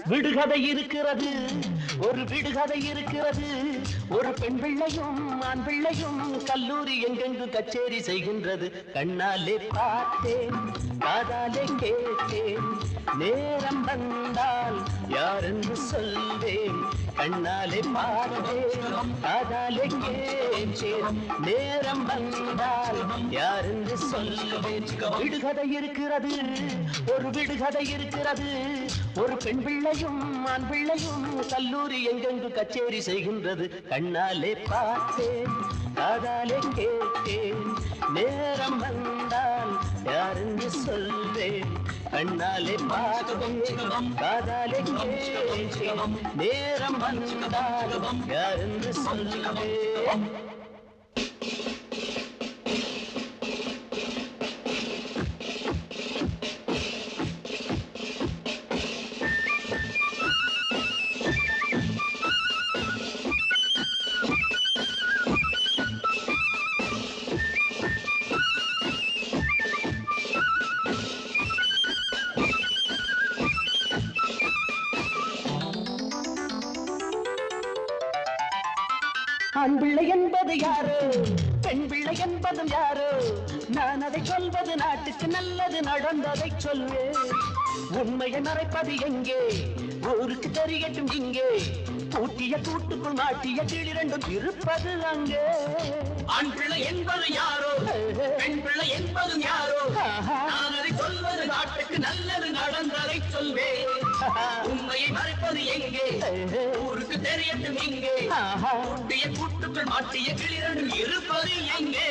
விடுகதை இருக்கிறது, ஒரு விடுகதை இருக்கிறது. ஒரு பெண் பிள்ளையும் ஆண் பிள்ளையும் கல்லூரி எங்கெங்கு கச்சேரி செய்கின்றது. கண்ணாலே பார்த்தேன், காதாலே கேட்டேன், நேரம் வந்தால் யாரென்று சொல்வேன். கண்ணாலே பார்த்தேன், காதாலே கேட்டேன், நேரம் வந்தால் யாரென்று சொல்வேன். விடுகதை இருக்கிறது, ஒரு விடுகதை இருக்கிறது. ஒரு பெண் பிள்ளையும் ஆண் பிள்ளையும் கல்லூரி எங்கெங்கு கச்சேரி செய்கின்றது. கண்ணாலே பார்த்தேன், காதாலே கேட்டேன், நேரம் வந்தால் யாரென்று சொல்வேன். கண்ணாலே பார்த்தேன், காதாலே கேட்டேன், நேரம் வந்தால் யாரென்று சொல்வேன். ஆண் பிள்ளை என்பது யாரோ, பெண் பிள்ளை என்பதும் யாரோ. நான் அதை சொல்வது நாட்டுக்கு நல்லது, நடந்ததை சொல்வேன். உண்மையை மறைப்பது எங்கே, ஊருக்கு தெரியட்டும் இங்கே. பூட்டிய கூட்டுக்குள் மாட்டிய கிளிரண்டும் இருப்பது அங்கே. ஆண் பிள்ளை என்பது யாரோ, பெண் பிள்ளை என்பதும் யாரோ. நான் அதை சொல்வது நாட்டுக்கு நல்லது, நடந்ததை சொல்வேன். உண்மையை மறைப்பது எங்கே, ஊருக்கு தெரியட்டும் இங்கே. பூட்டிய கூட்டுக்குள் மாட்டிய கிளிரண்டும் இருப்பது எங்கே.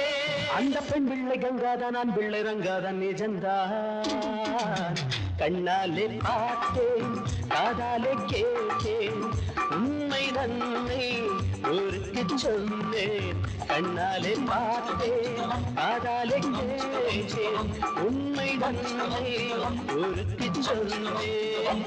அந்த பெண் பிள்ளை கங்காதான், ஆண் பிள்ளை ரங்காதான், நிஜந்தான். கண்ணாலே பார்த்தேன், காதாலே கேட்டேன், உண்மை தன்னை ஊருக்கு சொன்னேன். கண்ணாலே பார்த்தேன், காதாலே கேட்டேன், உண்மை தன்னை ஊருக்கு சொன்னேன்.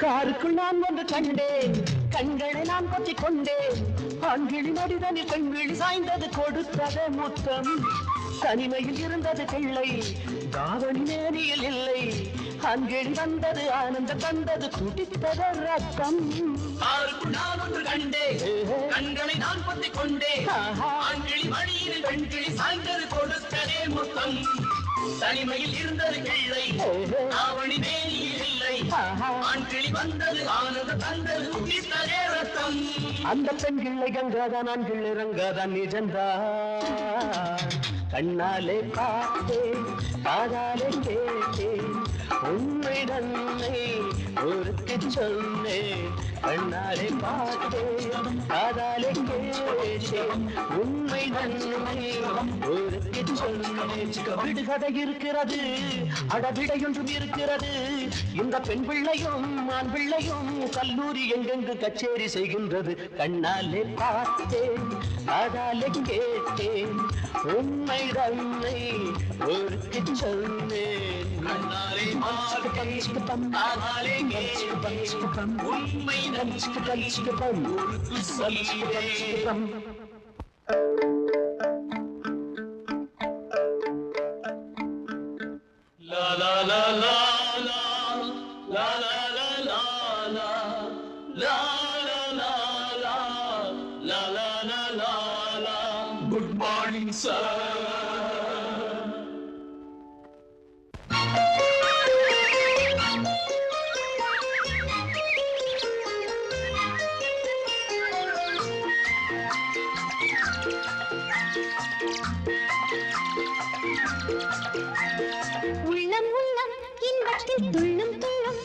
காருக்குள் நான் வந்து கண்டேன், கண்களை நான் பற்றிக் கொண்டேன். ஆண்கிளி நடிதனில் பெண்கிளி சாய்ந்தது, கொடுத்தது முத்தம். தனிமையில் இருந்தது பிள்ளை, தாவணி மேனியில் இல்லை. ஆண்கிளி வந்தது, ஆனந்த தந்தது, துடித்தது ரத்தம். காருக்குள் நான் ஒன்று கண்டேன், கண்களை நான் பற்றிக் கொண்டேன். ஆண்கிளி மணியில் பெண்கிளி சாய்ந்தது, கொடுத்ததே முத்தம். தனிமையில் இருந்தது பிள்ளை, தாவணி மேனியில் இல்லை. ஆண்கிளி வந்தது, ஆனந்த தந்தது, துடித்ததே ரத்தம். அந்த பெண் கிள்ளை கங்காதான், ஆண் கிள்ளை ரங்காதான், நிஜந்தான். கண்ணாலே பார்த்தேன், காதாலே கேட்டேன், உண்மை தன்னை ஊருக்கு சொன்னேன். கண்ணாலே பார்த்தேன், காதாலே கேட்டேன், உண்மை தன்னை ஊருக்கு சொன்னேன். விடுகதை இருக்கிறது, அடவிடையொன்றும் இருக்கிறது. இந்த பெண் பிள்ளையும் ஆண் பிள்ளையும் கல்லூரி எங்கெங்கு கச்சேரி செய்கின்றது. கண்ணாலே பார்த்தேன், காதாலே கேட்டேன், உண்மை தன்னை ஊருக்கு சொன்னேன். கண்ணாலே பார்த்தேன், காதாலே கேட்டேன், உண்மை தன்னை ஊருக்கு சொன்னேன். La la la la la la la la la la la la la la la la la la. Good morning, sir. உள்ளம் உள்ளம் இன்பத்தில் துள்ளும் துள்ளும்,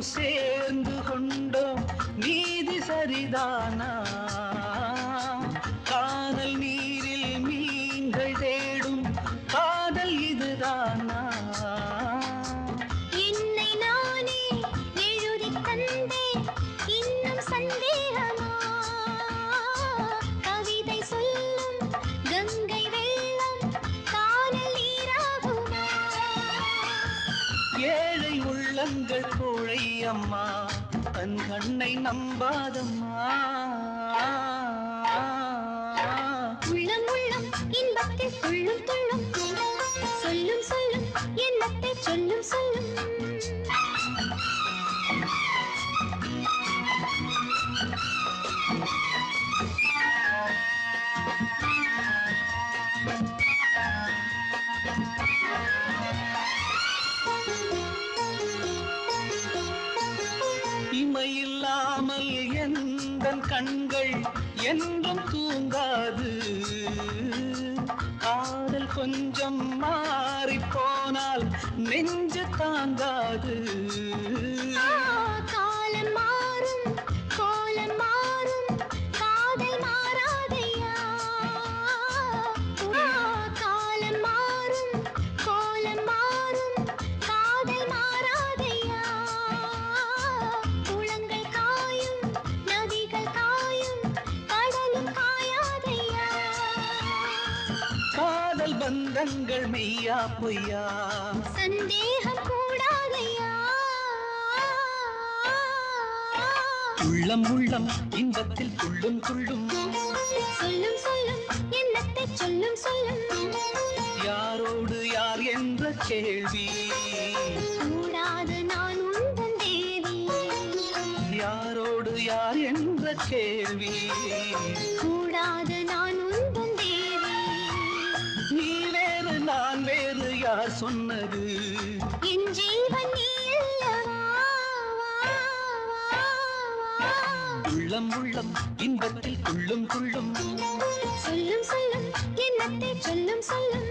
இருவரும் சேர்ந்து கொண்டோம் நீதி சரிதானா காதல் நீரில் மீன்கள் தேடும் காதல் இதுதானா என்னை நானே எழுதித் தந்தேன் இன்னும் சந்தேகமா கவிதை சொல்லும் கங்கை வெள்ளம் காணல் நீராகுமா ஏழை உள்ளங்கள் கோழை அம்மா தன் கண்ணை நம்பாதம்மா உள்ளம் உள்ளம் இன்பத்தில் துள்ளும் துள்ளும் சொல்லும் சொல்லும் எண்ணத்தை சொல்லும் சொல்லும் இமையில்லாமல் எந்தன் கண்கள் என்றும் தூங்காது காதல் கொஞ்சம் மாறிப் போனால் நெஞ்சு தாங்காது காலம் மாறும் கோலம் மாறும் காதல் மாறாதையா காலம் மாறும் கோலம் மாறும் காதல் மாறாதையா குளங்கள் காயும் நதிகள் காயும் கடலும் காயாதையா காதல் பந்தங்கள் மெய்யா பொய்யா சந்தேகம் கூடாதையா உள்ளம் உள்ளம் இன்பத்தில் துள்ளும் துள்ளும் சொல்லும் சொல்லும் எண்ணத்தை சொல்லும் சொல்லும் யாரோடு யார் என்ற கேள்வி கூடாது நான் உந்தன் தேவி யாரோடு யார் என்ற கேள்வி கூடாது நான் உந்தன் தேவி நீ வேறு நான் வேறு யார் சொன்னது என் ஜீவன் நீ அல்லவா உள்ளம் உள்ளம் இன்பத்தில் துள்ளும் துள்ளும் சொல்லும் சொல்லும் எண்ணத்தை சொல்லும் சொல்லும்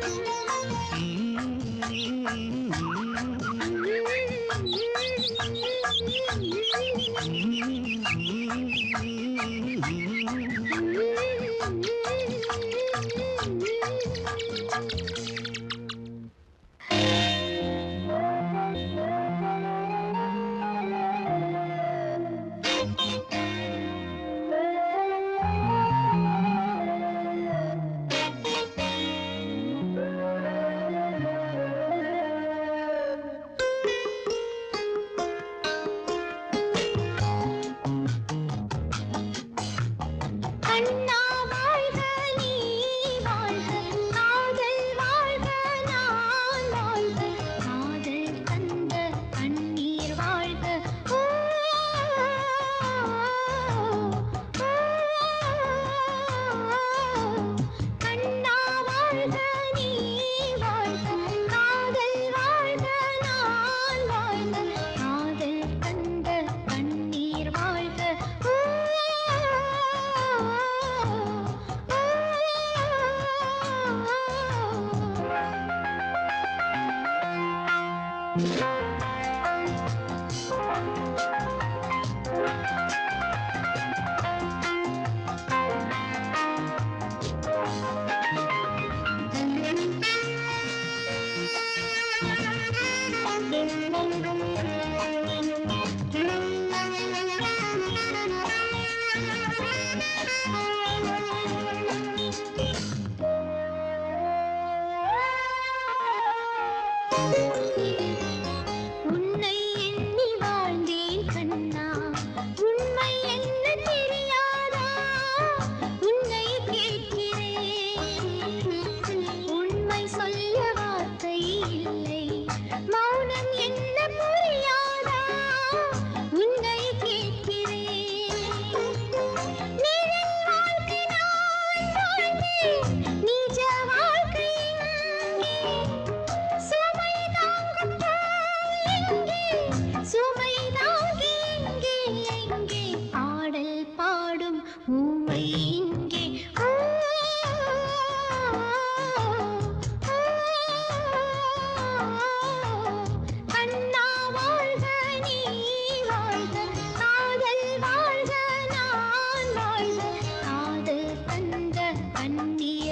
கண்ணா வாழ்க நீ வாழ்க காதல் வாழ்க நான் வாழ்க காதல் தந்த கண்ணீர் வாழ்க கண்ணா வாழ்க நீ வாழ்க காதல் வாழ்க நான் வாழ்க காதல் தந்த கண்ணீர் வாழ்க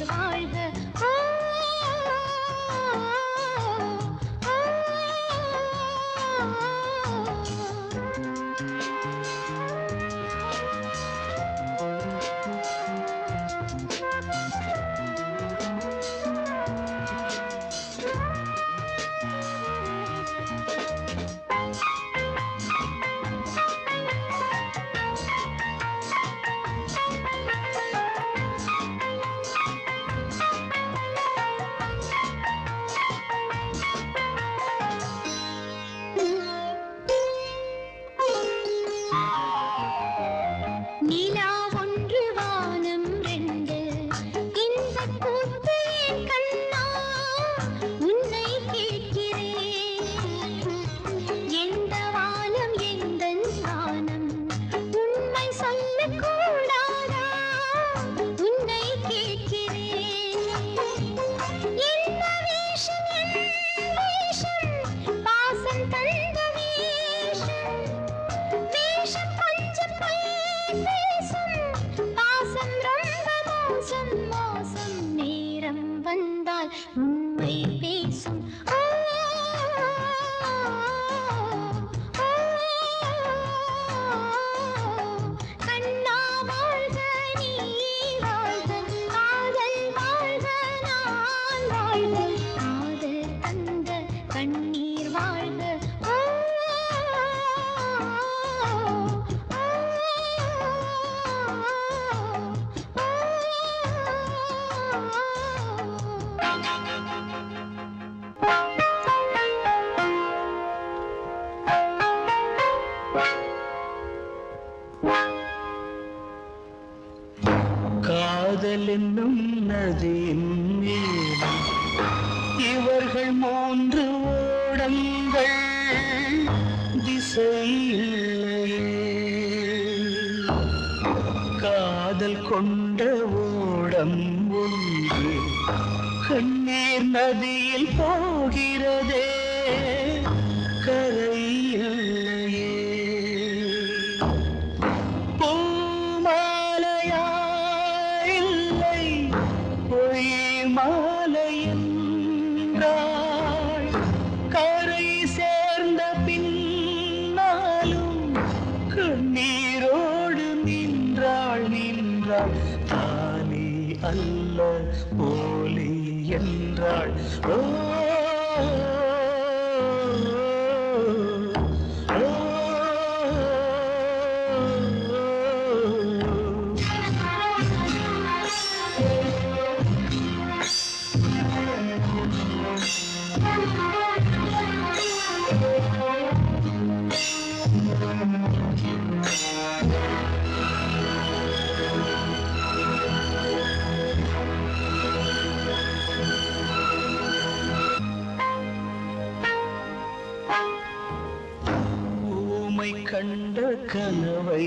வாழ்க. நிலா ஒன்று வானம் ரெண்டு இந்த கூத்து என் கண்ணா உன்னை கேட்கிறேன். எந்த வானம் எந்தன் வானம் உண்மை சொல்லக்கூடாதா உன்னை கேட்கிறேன். என்ன வேஷம் என் வேஷம் பாசம் தந்த வேஷம் வேஷம் கொஞ்சம் பேசும் பாசம் ரொம்ப மோசம் மோசம் நேரம் வந்தால் உண்மை பேசும். கண்ணா வாழ்க நீ வாழ்க காதல் வாழ்க நான் வாழ்க காதல் தந்த கண்ணீர் வாழ்க. காதல் என்னும் நதியின் மீது இவர்கள் மூன்று ஓடங்கள் திசை இல்லையே. காதல் கொண்ட ஓடம் ஒன்று கண்ணீர் நதியில் போகிறதே கரை இல்லையே. பூமாலையா இல்லை பொய் மாலை என்றாள். கரை சேர்ந்த பின்னாலும் கண்ணீரோடு நின்றாள் நின்றாள். தானே அல்ல போலி என்றாள். ஓ கண்ட கனவை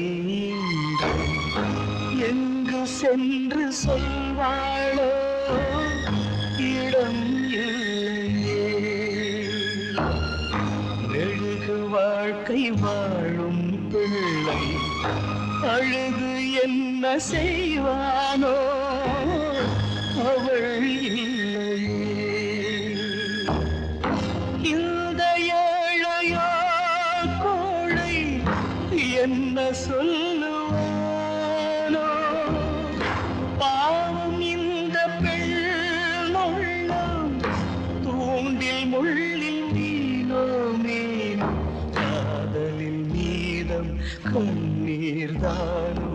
எங்கு சென்று சொல்வாளோ இடம் இல்லையே. மெழுகு வாழ்க்கை வாழும் பிள்ளை அழுது என்ன செய்வானோ அவள் இல்லையே. இந்த ஏழையோ கோழை என்ன சொல்லுவானோ. பாவம் இந்த பெண்ணுள்ளம் தூண்டில் முள்ளில் மீனோ மீனோ. காதலில் மீதம் கண்ணீர் தானோ.